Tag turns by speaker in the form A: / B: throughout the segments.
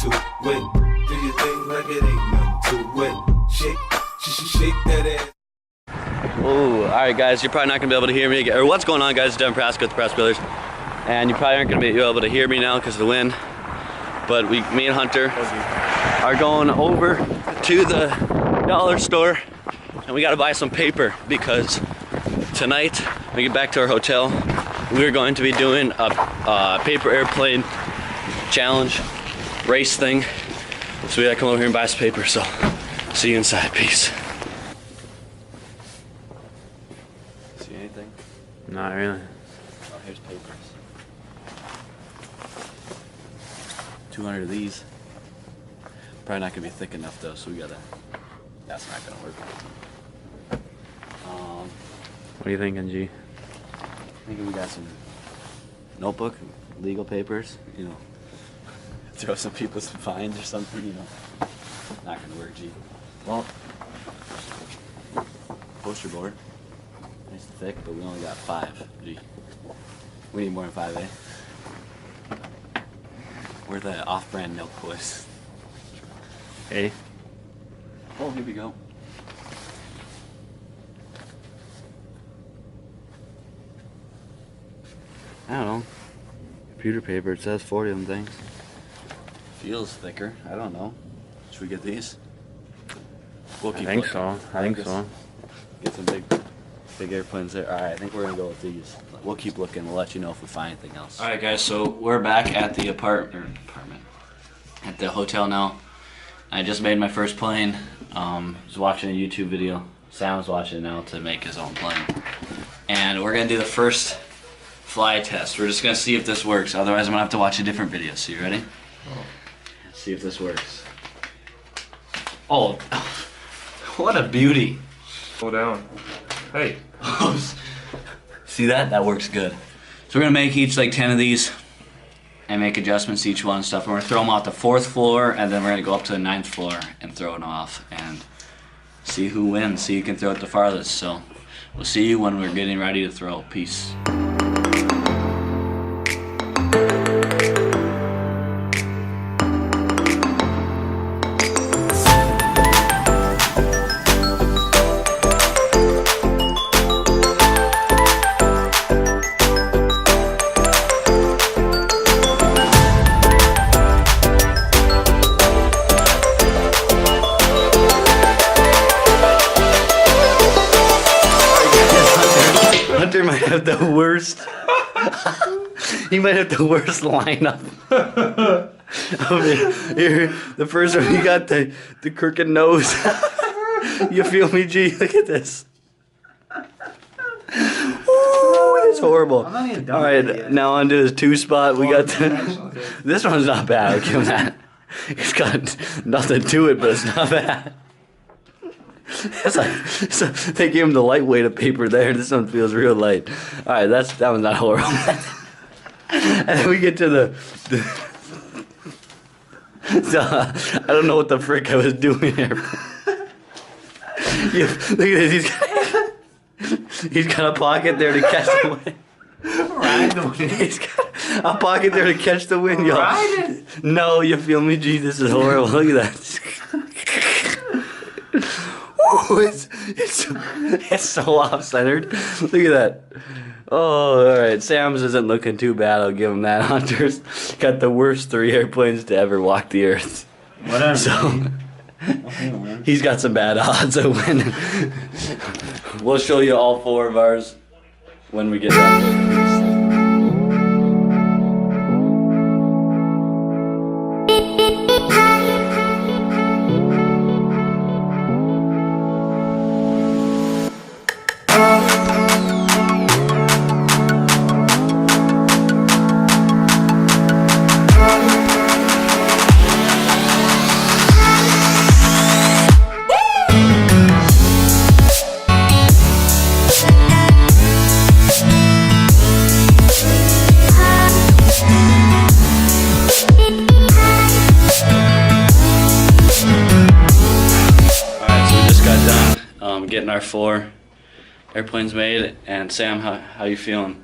A: to it. Do your thing like it ain't nothing to it. Shake that ass.
B: Oh, alright guys, you're probably not going to be able to hear me. Or what's going on, guys? It's Devin Praska with the Praska Brothers. And you probably aren't going to be able to hear me now because of the wind. But me and Hunter are going over to the dollar store. And we got to buy some paper because tonight, when we get back to our hotel, we're going to be doing a paper airplane challenge race thing. So we got to come over here and buy some paper. So, see you inside. Peace. See anything?
C: Not really.
B: Oh, here's papers. 200 of these. Probably not gonna be thick enough though, so we gotta. That's not gonna work.
C: What are you thinking, G?
B: Thinking we got some notebook, legal papers. You know, throw some people some fines or something. You know, not gonna work, G. Well, poster board. Nice and thick, but we only got 5. Gee. We need more than 5, eh? We're the off-brand milk boys.
C: Hey.
B: Oh, here we go. I don't know. Computer paper, it says 40 of them things. Feels thicker, I don't know. Should we get these? We'll
C: I think so. I think so.
B: Get some big airplanes there. Alright, I think we're gonna go with these. We'll keep looking, we'll let you know if we find anything else. Alright guys, so we're back at the apartment. At the hotel now. I just made my first plane. Was watching a YouTube video. Sam's watching it now to make his own plane. And we're gonna do the first fly test. We're just gonna see if this works. Otherwise I'm gonna have to watch a different video. So you ready? Let's see if this works. Oh, what a beauty.
D: Slow down. Hey.
B: See that? That works good. So we're gonna make each like 10 of these and make adjustments to each one and stuff. And we're gonna throw them off the 4th floor and then we're gonna go up to the 9th floor and throw them off and see who wins. See who can throw it the farthest. So we'll see you when we're getting ready to throw. Peace. Hunter might have the worst. He might have the worst lineup. Here, the first one, you got the crooked nose. You feel me, G? Look at this. Ooh, it's horrible. All right, now onto his 2 spot. We got this one's not bad. I'll give him that. It's got nothing to it, but it's not bad. It's like, so they gave him the lightweight of paper there. This one feels real light. All right, that one's not horrible. And then we get to the I don't know what the frick I was doing here. Look at this. He's got a pocket there to catch the wind. Ride the wind. He's got a pocket there to catch the wind, y'all. Ride it. No, you feel me, G? This is horrible. Look at that. Ooh, it's so off-centered. Look at that. Oh, alright. Sam's isn't looking too bad. I'll give him that. Hunter's got the worst 3 airplanes to ever walk the earth.
C: Whatever.
B: So, he's got some bad odds of winning. We'll show you all 4 of ours when we get done. Getting our 4 airplanes made. And Sam, how you feeling?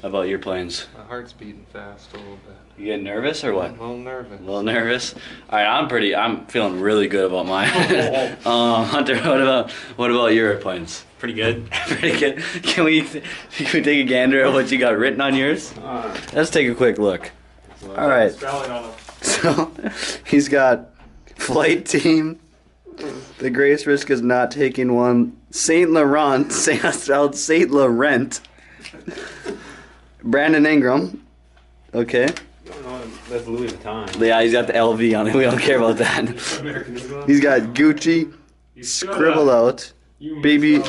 B: about your planes?
D: My heart's beating fast a little bit.
B: You getting nervous or what?
D: I'm a little nervous.
B: A little nervous. All right, I'm feeling really good about mine. Hunter, what about your airplanes?
C: Pretty good.
B: Pretty good. Can we take a gander at what you got written on yours? Let's take a quick look. All right. So he's got flight team. The greatest risk is not taking one. Saint Laurent, spelled Saint Laurent. Brandon Ingram. Okay.
C: That's Louis Vuitton.
B: Yeah, he's got the LV on it. We don't care about that. He's got Gucci. Scribble out. BBB.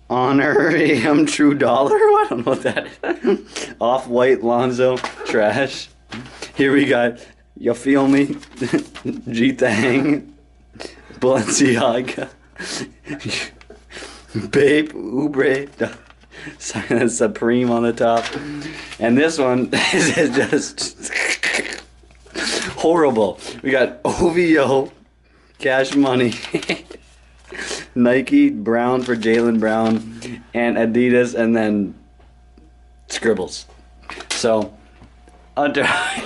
B: Honorarium True Dollar? I don't know what that is. Off-White Lonzo. Trash. Here we got You Feel Me. G-Tang. Balenciaga. Babe. Ubre. Supreme on the top. And this one is just horrible. We got OVO. Cash Money. Nike Brown for Jalen Brown, and Adidas, and then Scribbles. So, Hunter, how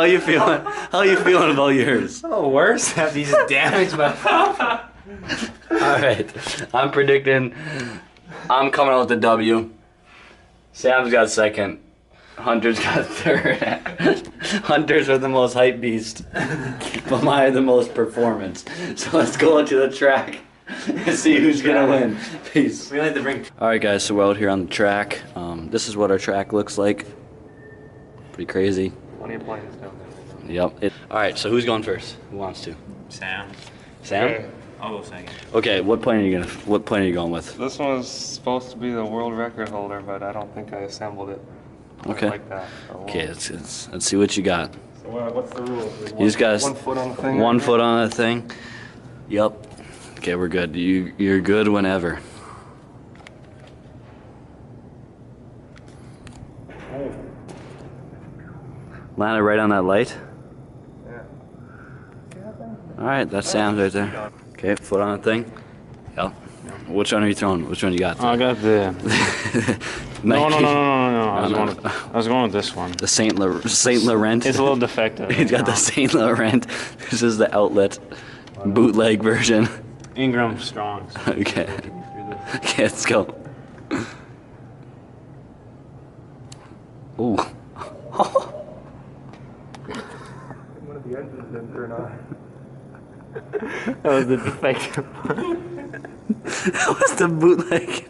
B: you feeling about yours?
C: Oh, worse. Have these damaged my.
B: All right, I'm predicting I'm coming out with the W. Sam's got second. Hunter's got third. Hunters are the most hype beast, but mine are the most performance. So let's go into the track and see who's gonna win. Peace.
C: We like to bring.
B: All right, guys. So we're out here on the track. This is what our track looks like. Pretty crazy.
D: Plenty of planes down there.
B: Yep. All right. So who's going first? Who wants to?
C: Sam.
B: Sam.
D: Okay.
C: I'll go second.
B: Okay. What plane are you going with?
D: This one was supposed to be the world record holder, but I don't think I assembled it.
B: Okay.
D: Like that.
B: Okay. Let's see what you got.
D: So what's the rule?
B: You just got
D: one foot on the thing.
B: One foot on the thing. Yep. Okay, we're good. You're good whenever. Landed right on that light.
D: Yeah.
B: All right, that's Sam's right there. Okay, foot on the thing. Yep. Which one are you throwing? Which one you got?
C: I got the. No. I was going with this one.
B: The Saint Laurent.
C: It's a little defective.
B: He's got the Saint Laurent. This is the outlet bootleg version.
C: Ingram Strongs.
B: Okay. Okay, let's go. Ooh.
D: One of the engines didn't turn on.
C: That was the defective one.
B: That was the bootleg.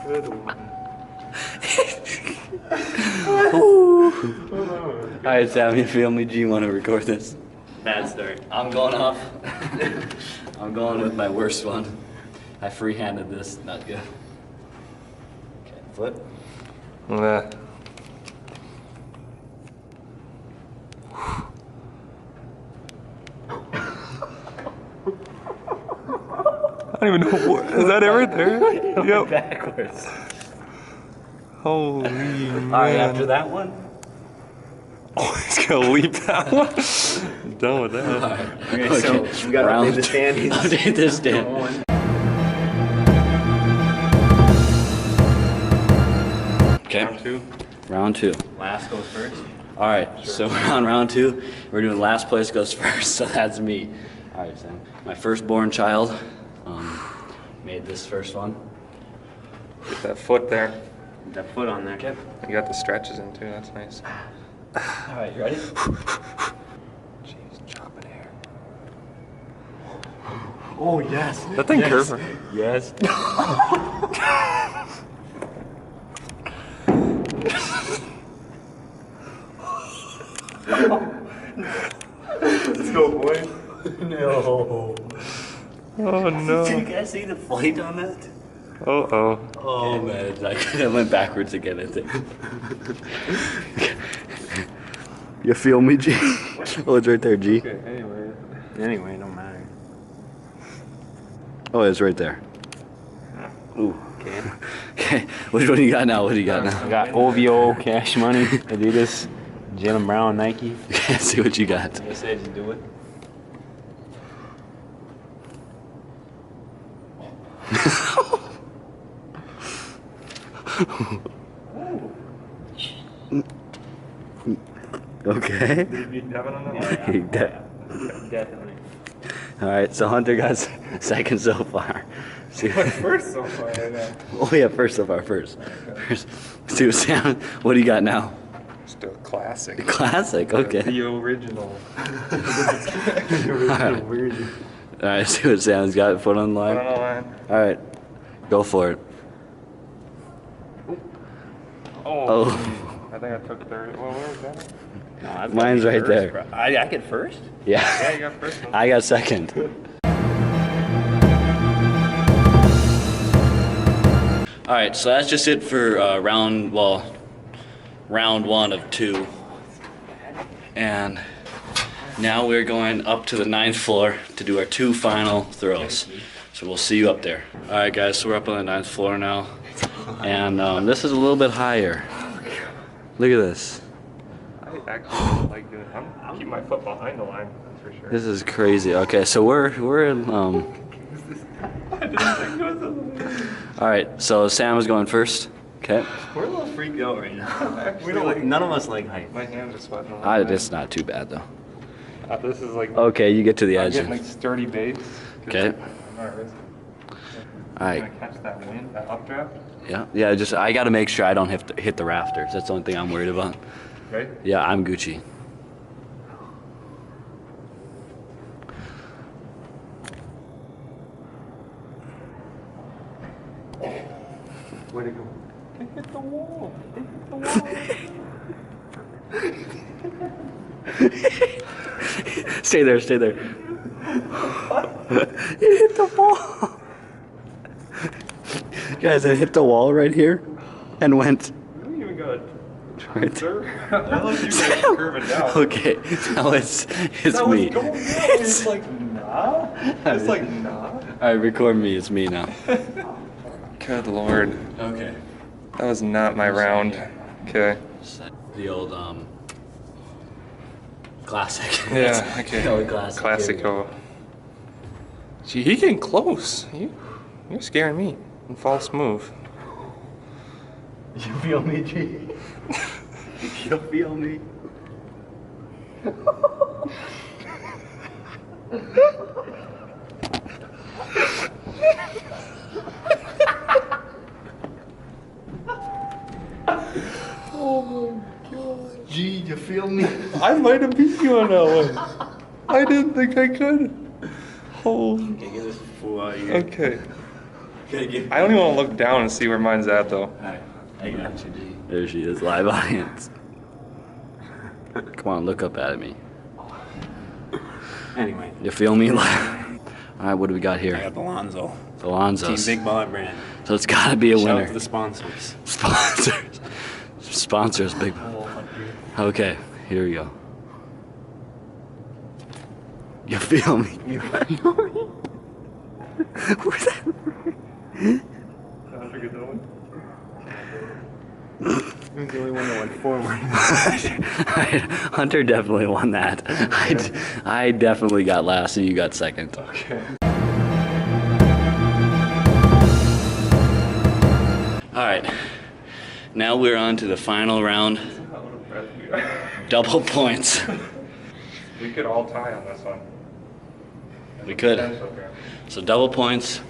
D: Good one.
B: Alright, Sam, you feel me? Do you want to record this?
C: Bad start.
B: I'm going off. I'm going with my worst one. I free-handed this. Not good. Okay, foot.
D: Yeah. I don't even know what. Is that it right there? Yep.
B: Backwards.
D: Holy man.
B: Alright, after that one?
D: Oh, he's gonna leap that one. I'm done with that.
C: Okay, so we got to update the standings.
B: Update this stand. Okay.
D: Round two.
B: Round two.
C: Last goes first.
B: All right, so we're on round two. We're doing last place goes first, so that's me. All right, Sam. My firstborn child made this first one.
D: Get that foot there.
C: That foot on there.
B: Okay.
D: You got the stretches in too. That's nice.
B: All right, you ready?
D: Jeez, chopping hair.
C: Oh yes.
D: That thing curving.
C: Yes.
D: Let's go, boy.
B: No.
D: Oh no.
B: Did you guys see the flight on that?
D: Oh.
B: Oh man, I went backwards again, I think. You feel me, G? Oh, it's right there, G.
D: Okay,
C: Anyway, it don't matter.
B: Oh, it's right there. Ooh.
C: Okay.
B: Okay, which one you got now? What do you got
C: I
B: now?
C: got OVO, Cash Money, Adidas, Jalen Brown, Nike.
B: Okay, see what you got.
C: I said you do it.
B: Okay.
D: Did you beat Devin on that one?
B: He
C: Definitely.
B: All right, so Hunter got second so far. See,
D: First so far right now.
B: oh yeah, first so far, first. See what Sam, what do you got now?
D: Still classic.
B: Classic, okay.
D: The original. The original version.
B: All right, see what Sam's got. Foot on the line.
D: Put on the line.
B: All right, go for it.
D: Oh. I think I took third. Well, where was that?
C: No, I've
B: Mine's
C: got
B: right
C: first,
B: there.
C: bro. I get first?
B: Yeah.
D: Yeah, you got first one.
B: I got second. All right, so that's just it for round one of 2. And now we're going up to the 9th floor to do our 2 final throws. So we'll see you up there. All right, guys, so we're up on the 9th floor now. And this is a little bit higher. Look at this.
D: I actually like doing it. I'm keeping my foot behind the line, that's for sure.
B: This is crazy. Okay, so we're in all right, so Sam is going first. Okay.
C: We're a little freaked out right now. We don't like, none of us like heights.
D: My hands are sweating a little bit.
B: It's not too bad though.
D: This is like.
B: Okay, you get to the
D: I'm
B: edge.
D: getting like sturdy base.
B: Okay.
D: I'm nervous.
B: All
D: I'm
B: right.
D: gonna catch that wind, that updraft.
B: Yeah. Just I got to make sure I don't have to hit the rafters. That's the only thing I'm worried about.
D: Right?
B: Yeah, I'm Gucci.
D: Where'd it go? It hit the wall. It hit the wall.
B: Stay there. It hit the wall. Guys, it hit the wall right here and went
D: You even got
B: right
D: there. That looks you guys curving down.
B: Okay, now it's
D: That
B: me.
D: was going down. It's like, nah. It's like, nah.
B: All right, record me. It's me now.
D: Good lord.
B: Okay.
D: That was not my round. Okay.
B: The old classic.
D: Yeah, okay.
B: The old classic.
D: Classico. Gee, he getting close. You're scaring me. And false move.
B: You feel me, G? You feel me? Oh my god. G, you feel me?
D: I might have beat you on that one. I didn't think I could. Oh.
C: Okay, get this fool out of here.
D: Okay.
C: Okay,
D: I don't even want to look down and see where mine's at though.
C: Alright, I got you, G.
B: There she is, live audience. Come on, look up at me.
C: Anyway,
B: You feel me? All right, what do we got
C: I
B: here?
C: got the Lonzo.
B: Alonzo's.
C: Team Big Baller brand.
B: So it's got to be a
C: Shout out
B: winner.
C: to the sponsors.
B: Sponsors. Sponsors, big. Okay, here we go. You feel me? You feel me? Where's that?
C: You're the only one that went forward.
B: Hunter definitely won that. I definitely got last and you got second.
D: Okay.
B: All right, now we're on to the final round. Double points.
D: We could all tie on this one.
B: We could.
D: Potential here.
B: So double points.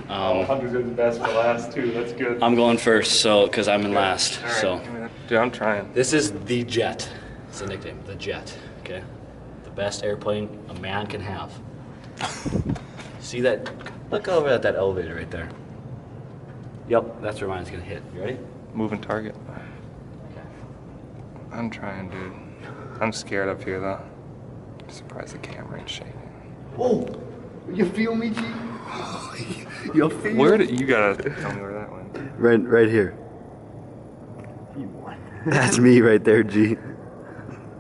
D: Hunter's got the best for last too. That's good.
B: I'm going first, so because I'm in last.
D: All right,
B: So
D: give me that. Dude, I'm trying.
B: this is the Jet. It's the nickname, the Jet. Okay, the best airplane a man can have. See that? Look over at that elevator right there. Yep, that's where mine's gonna hit. You ready?
D: Moving target. I'm trying, dude. I'm scared up here though. I'm surprised the camera ain't shaking.
B: Oh, you feel me, G? You feel
D: Where did you gotta tell me where that went?
B: Right here. That's me right there, G.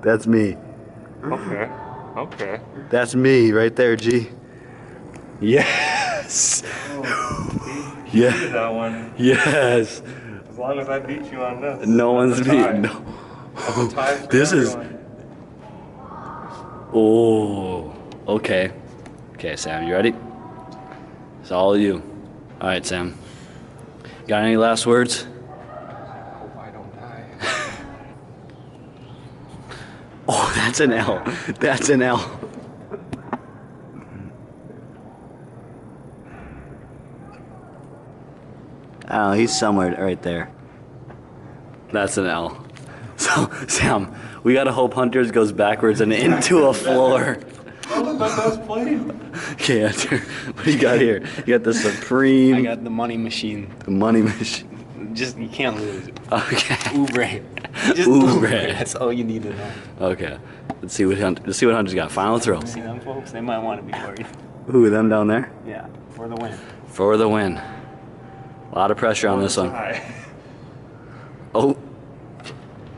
B: That's me.
D: Okay. Okay.
B: That's me right there, G. Yes.
D: You
B: Yeah.
D: did that one.
B: Yes.
D: As long as I beat you on this.
B: No one's
D: that's a tie.
B: beating. No.
D: That's a tie for
B: This is.
D: everyone.
B: Oh. Okay. Okay, Sam, you ready? It's all you. All right, Sam. Got any last words?
D: Hope I don't die.
B: Oh, that's an L. That's an L. Oh, he's somewhere right there. That's an L. So, Sam, we gotta hope Hunters goes backwards and into a floor. Okay, what do you got here? You got the Supreme.
C: I got the money machine.
B: The money machine.
C: Just, you can't lose.
B: Okay.
C: Ubre. Just
B: Ubre.
C: That's all you need to know.
B: Okay. Let's see what Hunter's got. Final throw.
C: See them folks? They might want to be worried.
B: Ooh, them down there?
C: Yeah, for the win.
B: For the win. A lot of pressure on this one. Oh.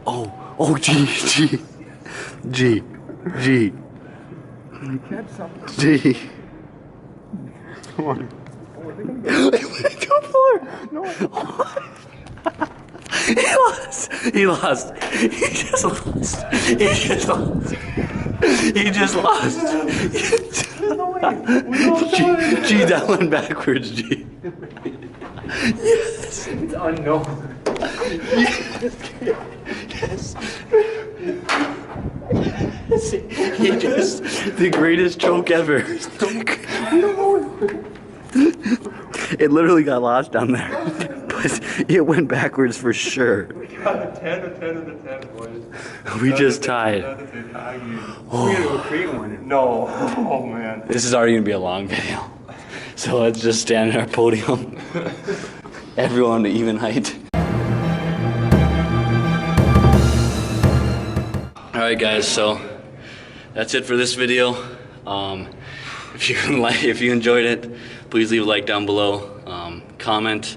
B: Oh. Oh, G. G. G. G. G.
C: Come on.
B: It went into a floor. No. He lost. He lost. He just lost. He just lost. He just lost. G, that went backwards, G. Yes.
C: It's unknown.
B: Yes. He just, the greatest choke ever. It literally got lost down there. But it went backwards for sure.
D: We got a 10 out of 10, boys.
B: We just tied.
D: We gotta go create one. No. Oh, man.
B: This is already gonna be a long video. So let's just stand at our podium. Everyone to even height. Alright guys, so that's it for this video. If you enjoyed it, please leave a like down below. Comment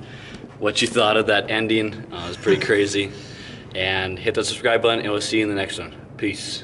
B: what you thought of that ending. It was pretty crazy. And hit the subscribe button and we'll see you in the next one. Peace.